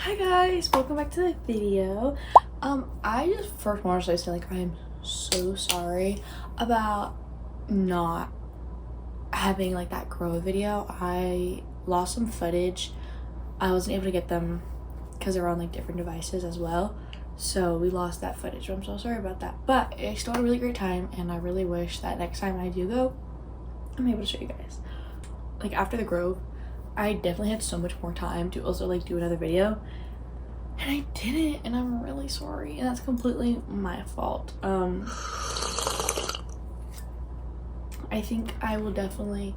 Hi guys, welcome back to the video. I just first want to say like I'm so sorry about not having like that grow video. I lost some footage. I wasn't able to get them because they were on like different devices as well. So we lost that footage. So I'm so sorry about that. But I still had a really great time, and I really wish that next time I do go, I'm able to show you guys. Like after the Grove, I definitely had so much more time to also like do another video, and I didn't, and I'm really sorry, and that's completely my fault. I think I will definitely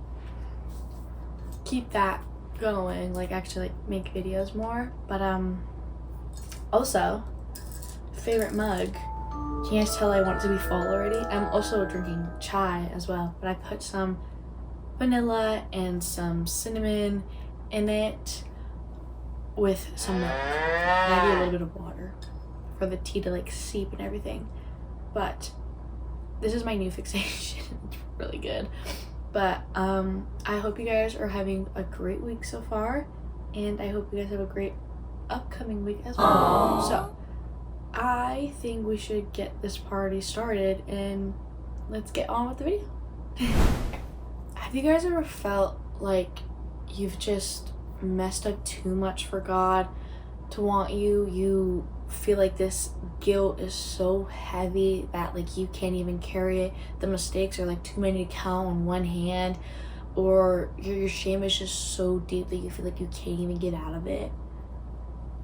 keep that going, like actually like make videos more. But also, favorite mug, can you guys tell I want it to be fall already? I'm also drinking chai as well, but I put some vanilla and some cinnamon in it with some milk, maybe a little bit of water for the tea to like seep and everything. But this is my new fixation. It's really good. But I hope you guys are having a great week so far, and I hope you guys have a great upcoming week as well. Aww. So I think we should get this party started, and let's get on with the video. Have you guys ever felt like you've just messed up too much for God to want you? You feel like this guilt is so heavy that like you can't even carry it. The mistakes are like too many to count on one hand, or your shame is just so deep that you feel like you can't even get out of it.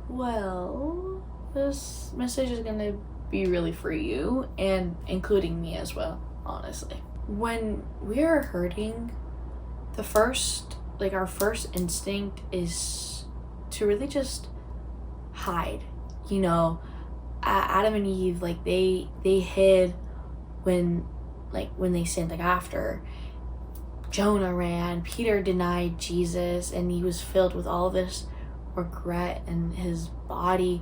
Well, this message is gonna be really for you, and including me as well, honestly. When we are hurting, our first instinct is to really just hide. You know, Adam and Eve, like they hid when they sinned. Like after Jonah ran, Peter denied Jesus, and he was filled with all this regret in his body.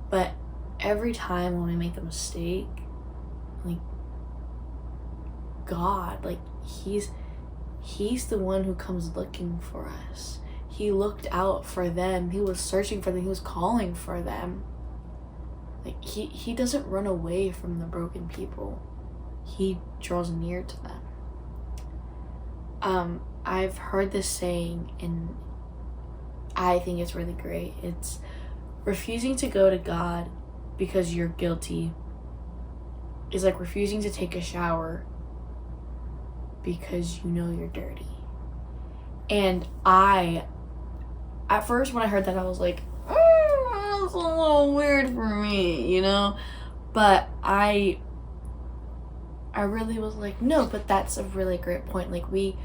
But every time when we make a mistake, like God, like he's the one who comes looking for us. He looked out for them. He was searching for them. He was calling for them. Like he doesn't run away from the broken people. He draws near to them. I've heard this saying, and I think it's really great. It's refusing to go to God because you're guilty is like refusing to take a shower because you know you're dirty. And at first when I heard that, I was like, that's a little weird for me, you know? But I really was like, no, but that's a really great point. Like we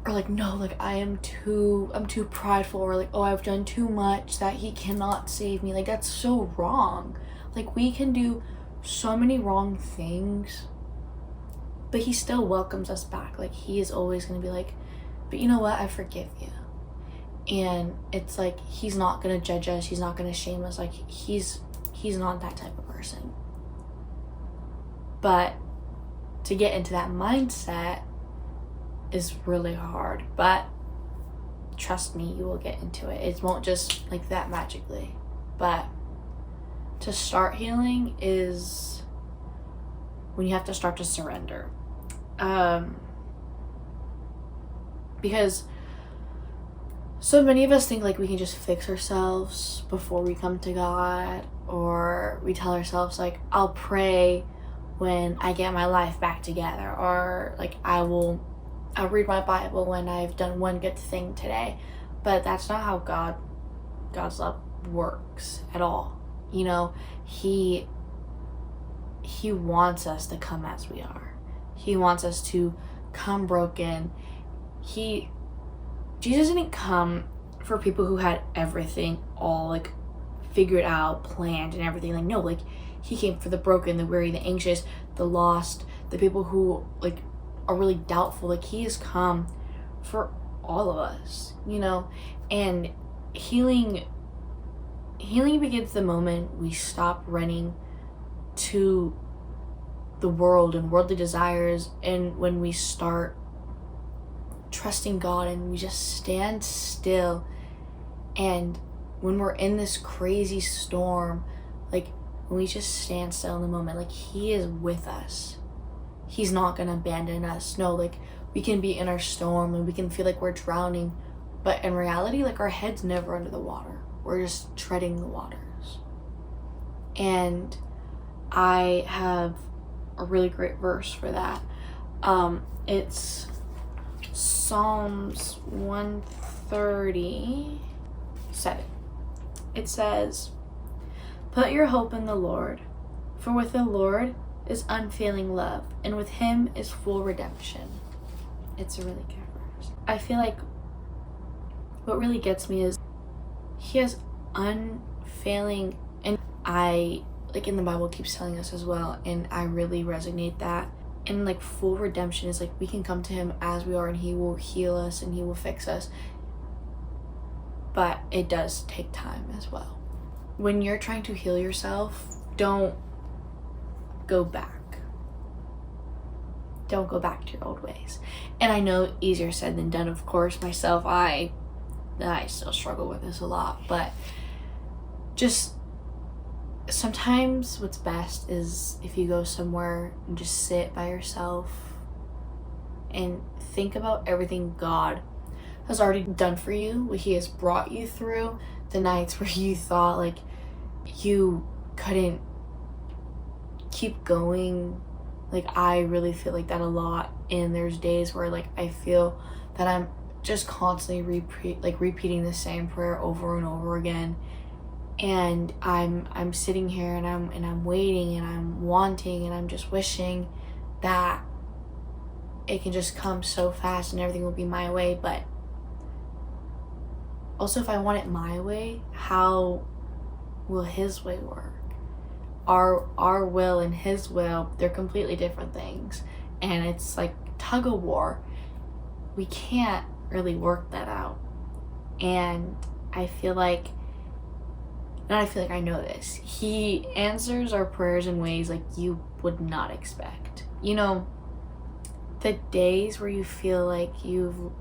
are like, no, like I'm too prideful, or like, oh, I've done too much that he cannot save me. Like that's so wrong. Like we can do so many wrong things, but he still welcomes us back. Like he is always going to be like, but you know what? I forgive you. And it's like, he's not going to judge us. He's not going to shame us. Like he's not that type of person. But to get into that mindset is really hard. But trust me, you will get into it. It won't just like that magically. But to start healing is when you have to start to surrender. Because so many of us think like we can just fix ourselves before we come to God, or we tell ourselves like, I'll pray when I get my life back together, or like I'll read my Bible when I've done one good thing today. But that's not how God's love works at all. You know, he wants us to come as we are. He wants us to come broken. Jesus didn't come for people who had everything all like figured out, planned and everything. Like no, like he came for the broken, the weary, the anxious, the lost, the people who like are really doubtful. Like he has come for all of us, you know. And healing begins the moment we stop running to the world and worldly desires, and when we start trusting God and we just stand still and when we're in this crazy storm, like when we just stand still in the moment, like he is with us. He's not gonna abandon us. No, like we can be in our storm and we can feel like we're drowning, but in reality, like our head's never under the water. We're just treading the waters. And I have a really great verse for that. It's Psalms 137. It says, "Put your hope in the Lord, for with the Lord is unfailing love, and with him is full redemption." It's a really good verse. I feel like what really gets me is he has unfailing, and I, like in the Bible keeps telling us as well, and I really resonate that. And like full redemption is like we can come to him as we are and he will heal us and he will fix us. But it does take time as well. When you're trying to heal yourself, don't go back. Don't go back to your old ways. And I know easier said than done, of course. Myself, I still struggle with this a lot, but just sometimes what's best is if you go somewhere and just sit by yourself and think about everything God has already done for you, what he has brought you through, the nights where you thought like you couldn't keep going. Like I really feel like that a lot, and there's days where like I feel that I'm just constantly repeating the same prayer over and over again. And I'm sitting here and I'm waiting and I'm wanting and I'm just wishing that it can just come so fast and everything will be my way. But also, if I want it my way, how will his way work? Our will and his will, they're completely different things, and it's like tug of war. We can't really work that out. And I feel like I know this. He answers our prayers in ways like you would not expect. You know, the days where you feel like you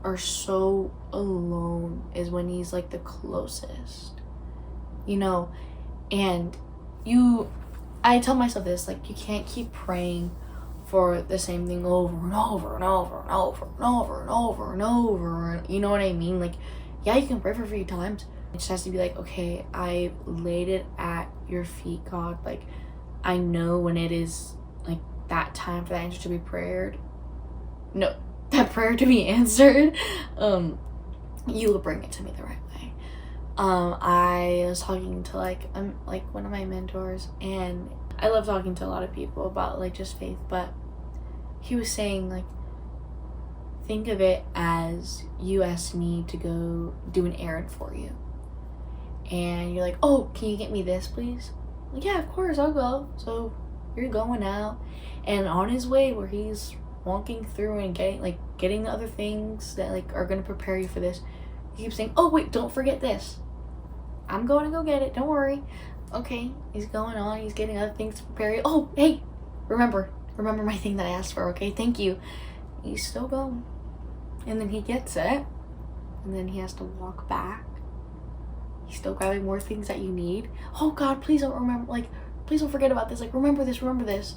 are so alone is when he's like the closest. You know, and I tell myself this, like you can't keep praying for the same thing over and over and over and over and over and over and over. You know what I mean? Like, yeah, you can pray for a few times. It just has to be like, okay, I laid it at your feet, God. Like, I know when it is like that time for that answer to be prayed. No, that prayer to be answered. You will bring it to me the right way. I was talking to like one of my mentors, and I love talking to a lot of people about like just faith, but he was saying like, think of it as you asked me to go do an errand for you. And you're like, oh, can you get me this, please? Like, yeah, of course, I'll go. So you're going out, and on his way where he's walking through and getting the other things that like are gonna prepare you for this, he keeps saying, oh wait, don't forget this. I'm going to go get it, don't worry. Okay, he's going on, he's getting other things to prepare you. Oh, hey, remember my thing that I asked for, okay? Thank you. He's still going. And then he gets it, and then he has to walk back. He's still grabbing more things that you need. Oh God, please don't please don't forget about this. Like, remember this.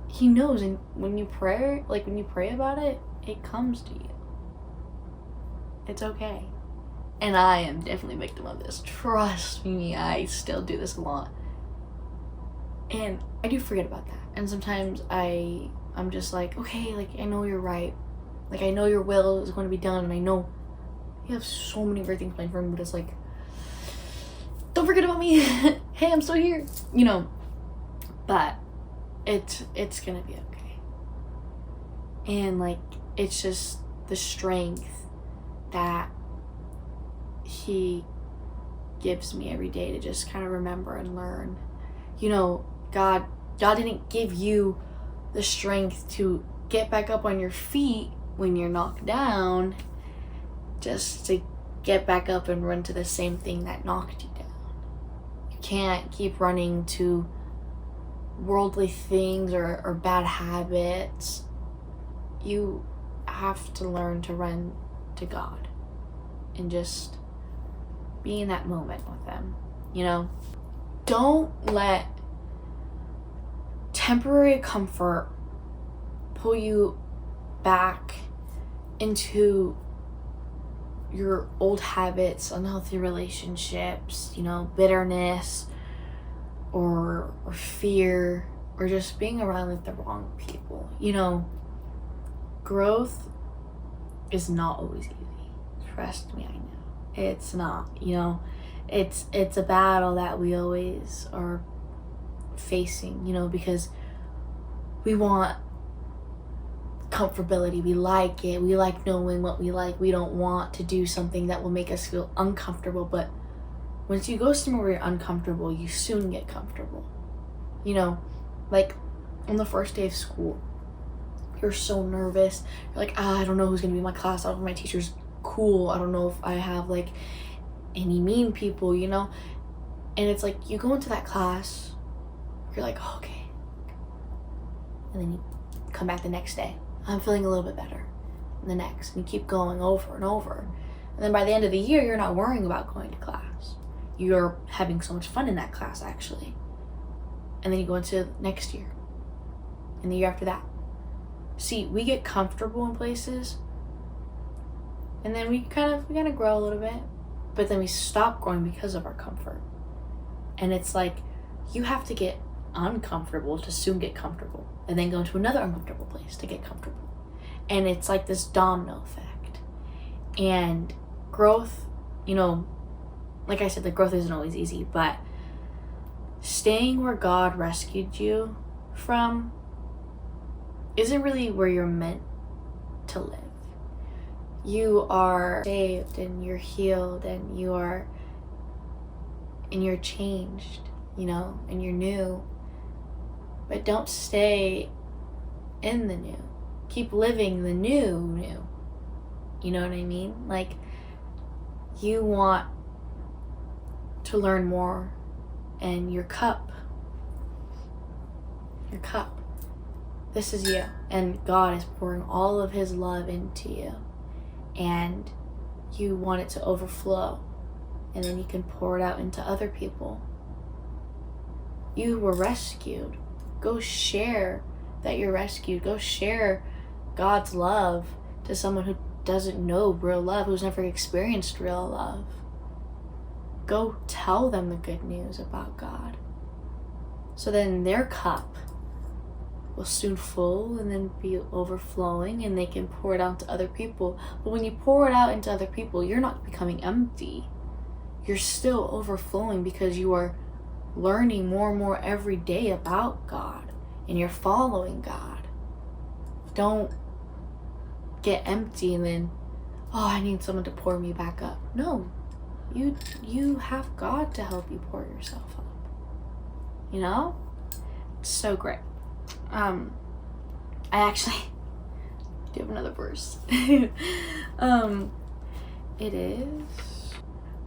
He knows, and when you pray about it, it comes to you. It's okay. And I am definitely a victim of this. Trust me, I still do this a lot. And I do forget about that. And sometimes I'm just like, okay, like I know you're right. Like I know your will is going to be done, and I know you have so many great things planned for me, but it's like, don't forget about me. Hey, I'm still here. You know. But it's gonna be okay. And like it's just the strength that he gives me every day to just kind of remember and learn. You know, God didn't give you the strength to get back up on your feet when you're knocked down just to get back up and run to the same thing that knocked you down. You can't keep running to worldly things or bad habits. You have to learn to run to God and just be in that moment with them, you know? Don't let temporary comfort pull you back into your old habits, unhealthy relationships, you know, bitterness or fear, or just being around like the wrong people. You know, growth is not always easy. Trust me, I know. It's not, you know. It's a battle that we always are facing, you know, because we want comfortability. We like it. We like knowing what we like. We don't want to do something that will make us feel uncomfortable. But once you go somewhere where you're uncomfortable, you soon get comfortable. You know, like on the first day of school, you're so nervous. You're like, I don't know who's gonna be in my class. I don't know if my teacher's cool. I don't know if I have like any mean people, you know? And it's like you go into that class, you're like, oh, okay. And then you come back the next day. I'm feeling a little bit better. And the next, and you keep going over and over. And then by the end of the year, you're not worrying about going to class. You're having so much fun in that class, actually. And then you go into next year. And the year after that. See, we get comfortable in places. And then we kind of grow a little bit. But then we stop growing because of our comfort. And it's like, you have to get uncomfortable to soon get comfortable, and then go into another uncomfortable place to get comfortable. And it's like this domino effect. And growth, you know, like I said, the growth isn't always easy, but staying where God rescued you from isn't really where you're meant to live. You are saved and you're healed and you're changed, you know, and you're new. But don't stay in the new. Keep living the new. You know what I mean? Like, you want to learn more, and your cup, this is you. And God is pouring all of his love into you. And you want it to overflow. And then you can pour it out into other people. You were rescued. Go share that you're rescued. Go share God's love to someone who doesn't know real love, who's never experienced real love. Go tell them the good news about God. So then their cup will soon full and then be overflowing, and they can pour it out to other people. But when you pour it out into other people, you're not becoming empty. You're still overflowing because you are learning more and more every day about God, and you're following God. Don't get empty and then, oh, I need someone to pour me back up. No, you have God to help you pour yourself up. You know? It's so great. I actually do have another verse. It is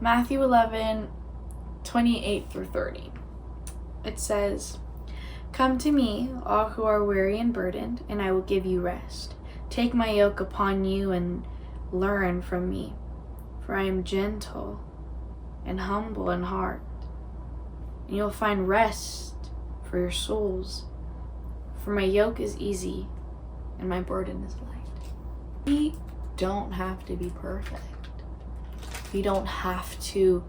Matthew 11:28-30. It says, "Come to me, all who are weary and burdened, and I will give you rest. Take my yoke upon you and learn from me, for I am gentle and humble in heart, and you'll find rest for your souls. For my yoke is easy and my burden is light." We don't have to be perfect. We don't have to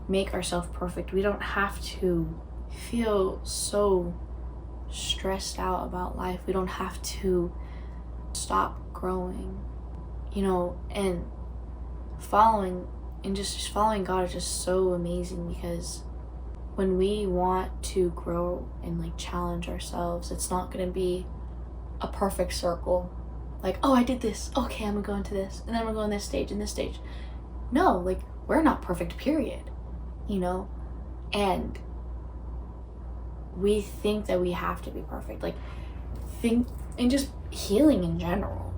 make ourselves perfect. We don't have to feel so stressed out about life. We don't have to stop growing, you know, and following God is just so amazing, because when we want to grow and like challenge ourselves, it's not going to be a perfect circle. Like, oh, I did this. Okay, I'm going to go into this. And then I'm going to go on this stage and this stage. No, like, we're not perfect, period. You know? And we think that we have to be perfect. Like, and just healing in general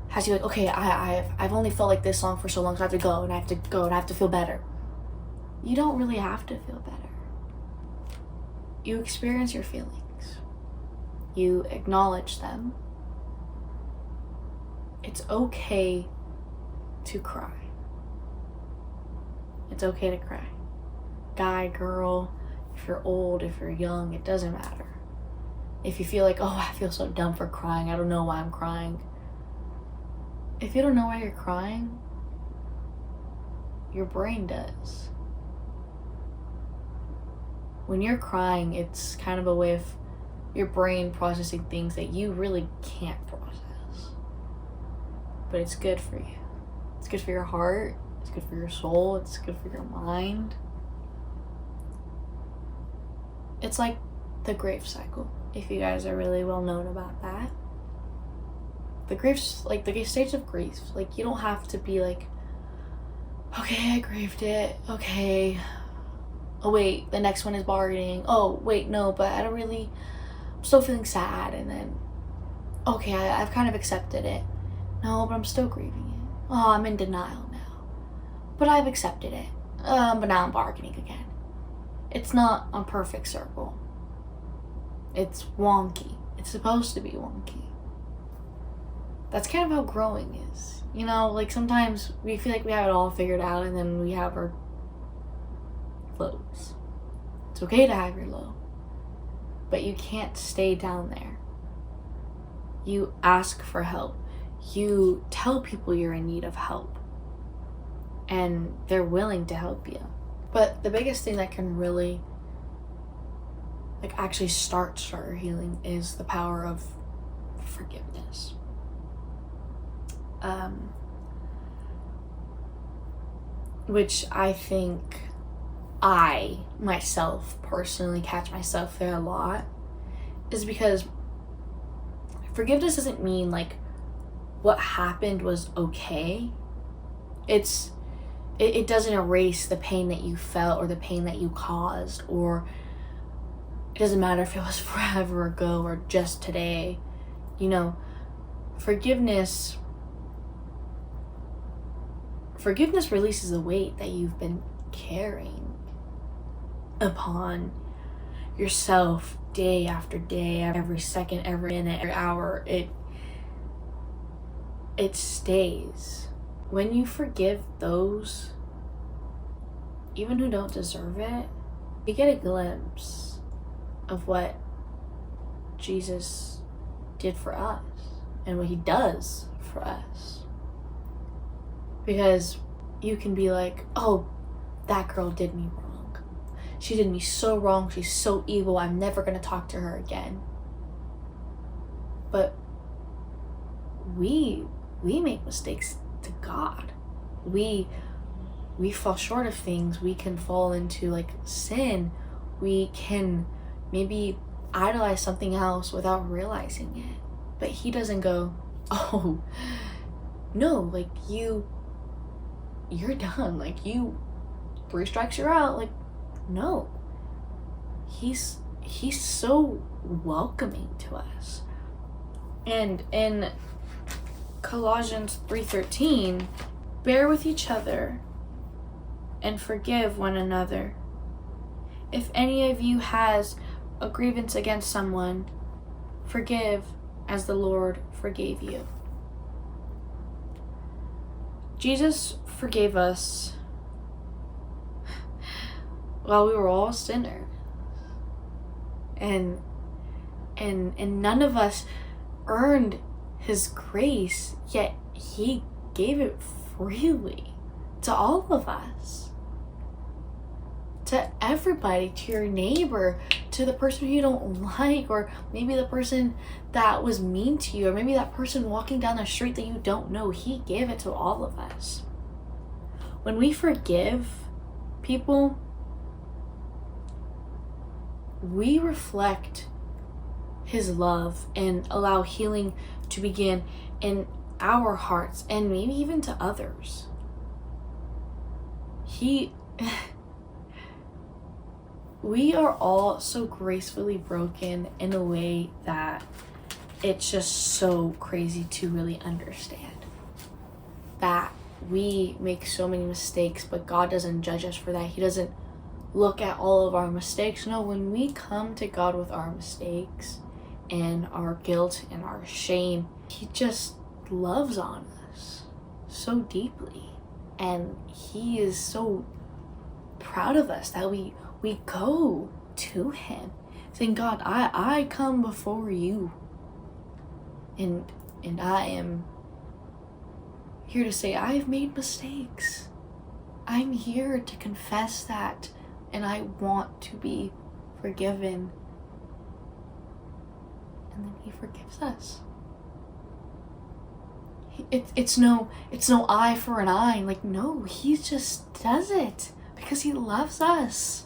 has you like, okay, I've only felt like this song for so long, so I have to go and I have to feel better. You don't really have to feel better. You experience your feelings. You acknowledge them. It's okay to cry. It's okay to cry. Guy, girl, if you're old, if you're young, it doesn't matter. If you feel like, oh, I feel so dumb for crying, I don't know why I'm crying. If you don't know why you're crying, your brain does. When you're crying, it's kind of a way of your brain processing things that you really can't process. But it's good for you. It's good for your heart. It's good for your soul. It's good for your mind. It's like the grief cycle, if you guys are really well known about that. The grief's like the stage of grief. Like, you don't have to be like, okay, I grieved it. Okay. Oh wait, the next one is bargaining. Oh wait, no, but I don't really, I'm still feeling sad. And then, okay, I've kind of accepted it. No, but I'm still grieving it. Oh, I'm in denial now. But I've accepted it. But now I'm bargaining again. It's not a perfect circle. It's wonky. It's supposed to be wonky. That's kind of how growing is. You know, like sometimes we feel like we have it all figured out, and then we have our lows. It's okay to have your low, but you can't stay down there. You ask for help. You tell people you're in need of help, and they're willing to help you. But the biggest thing that can really actually start your healing is the power of forgiveness. Which I think I myself personally catch myself there a lot, is because forgiveness doesn't mean like what happened was okay. It doesn't erase the pain that you felt or the pain that you caused, or it doesn't matter if it was forever ago or just today. You know, forgiveness releases the weight that you've been carrying upon yourself day after day, every second, every minute, every hour. It stays. When you forgive those, even who don't deserve it, you get a glimpse of what Jesus did for us and what he does for us. Because you can be like, oh, that girl did me wrong. She did me so wrong. She's so evil. I'm never going to talk to her again. But we make mistakes to God. We fall short of things. We can fall into like sin. We can maybe idolize something else without realizing it. But he doesn't go, oh, no, like you're done. Like 3 strikes, you're out. Like, no. He's so welcoming to us. And in Colossians 3:13, bear with each other and forgive one another. If any of you has a grievance against someone, forgive as the Lord forgave you. Jesus forgave us while we were all sinners. And none of us earned his grace, yet he gave it freely to all of us. To everybody, to your neighbor, to the person who you don't like, or maybe the person that was mean to you, or maybe that person walking down the street that you don't know. He gave it to all of us. When we forgive people, we reflect his love and allow healing to begin in our hearts and maybe even to others. We are all so gracefully broken in a way that it's just so crazy to really understand. That we make so many mistakes, but God doesn't judge us for that. He doesn't look at all of our mistakes. No, when we come to God with our mistakes and our guilt and our shame, he just loves on us so deeply. And he is so proud of us that we go to him saying, God, I come before you, and I am here to say I've made mistakes. I'm here to confess that, and I want to be forgiven. And then he forgives us. It's no eye for an eye. Like, no, he just does it because he loves us.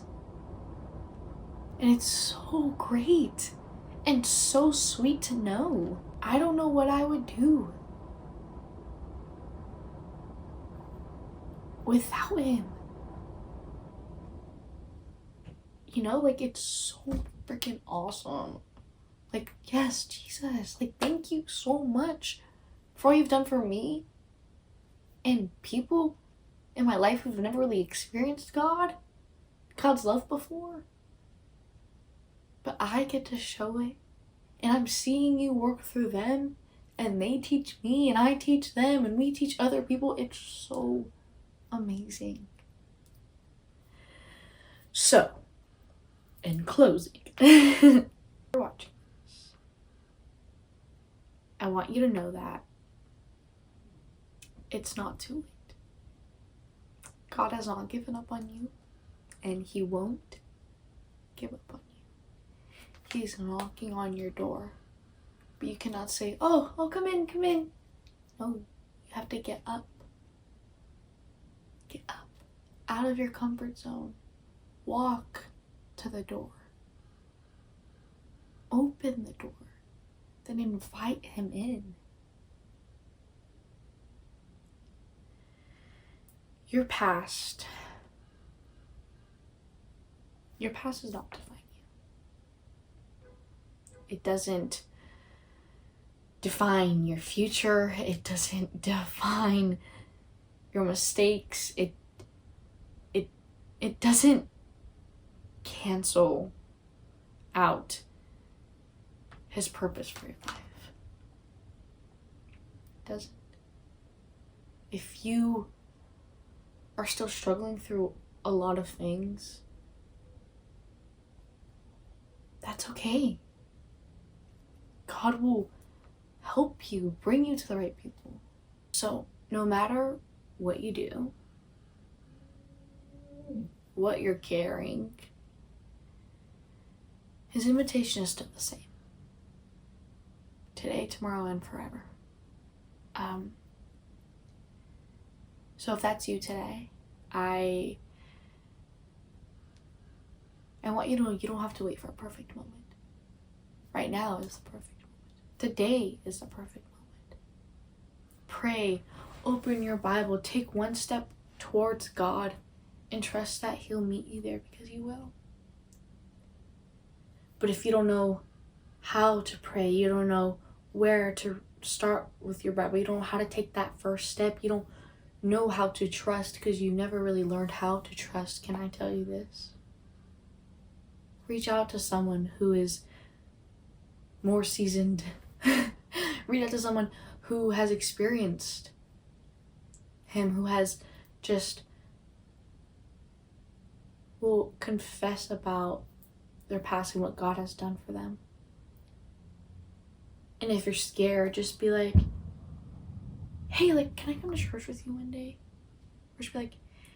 And it's so great and so sweet to know. I don't know what I would do without him. You know, like, it's so freaking awesome. Like, yes, Jesus, like, thank you so much for all you've done for me and people in my life who've never really experienced God's love before. But I get to show it, and I'm seeing you work through them, and they teach me, and I teach them, and we teach other people. It's so amazing. So, in closing, you're watching this, I want you to know that it's not too late. God has not given up on you, and he won't give up on you. He's knocking on your door, but you cannot say, oh, come in. No, you have to get up. Get up out of your comfort zone. Walk to the door. Open the door. Then invite him in. Your past does not define you. It doesn't define your future. It doesn't define your mistakes. It doesn't cancel out his purpose for your life. It doesn't. If you are still struggling through a lot of things, that's okay. God will help you, bring you to the right people. So no matter what you do, what you're carrying, his invitation is still the same. Today, tomorrow, and forever. So if that's you today, I want you to know you don't have to wait for a perfect moment. Right now is the perfect moment. Today is the perfect moment. Pray, open your Bible, take one step towards God, and trust that he'll meet you there, because he will. But if you don't know how to pray, you don't know where to start with your Bible, you don't know how to take that first step, you don't know how to trust because you never really learned how to trust, can I tell you this? Reach out to someone who is more seasoned. Reach out to someone who has experienced him, who has just will confess about their past and what God has done for them. And if you're scared, just be like, hey, like, can I come to church with you one day? Or just be like,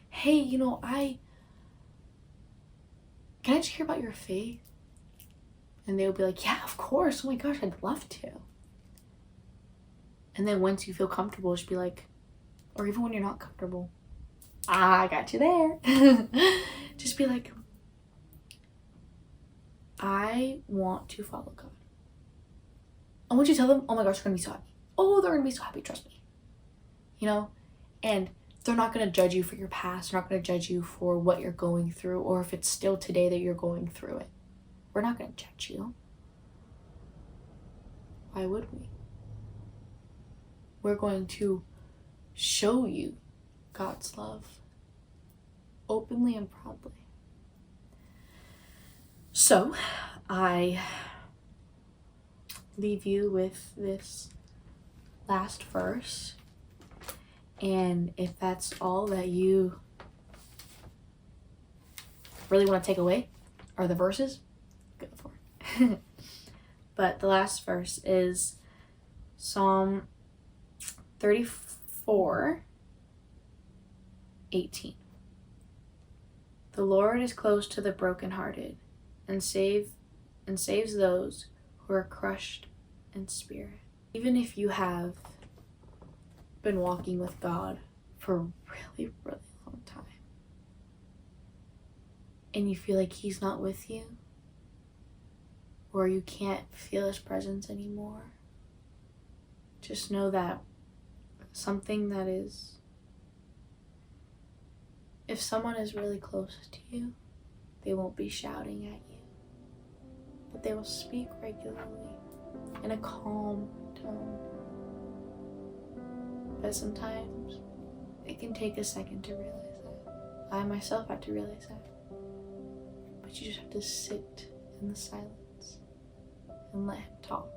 hey, you know, can I just hear about your faith? And they'll be like, yeah, of course. Oh my gosh, I'd love to. And then once you feel comfortable, just be like, or even when you're not comfortable, I got you there. Just be like, I want to follow God. I want you to tell them, oh my gosh, they're gonna be so happy. Oh, they're gonna be so happy, trust me. You know? And they're not gonna judge you for your past. They're not gonna judge you for what you're going through, or if it's still today that you're going through it. We're not gonna judge you. Why would we? We're going to show you God's love openly and proudly. So, I leave you with this last verse, and if that's all that you really want to take away are the verses. Go for it. But the last verse is Psalm 34:18. The Lord is close to the brokenhearted and saves those who are crushed in spirit. Even if you have been walking with God for a really, really long time and you feel like He's not with you, or you can't feel His presence anymore, just know that if someone is really close to you, they won't be shouting at you, but they will speak regularly in a calm tone. But sometimes it can take a second to realize that. I myself had to realize that. But you just have to sit in the silence and let Him talk.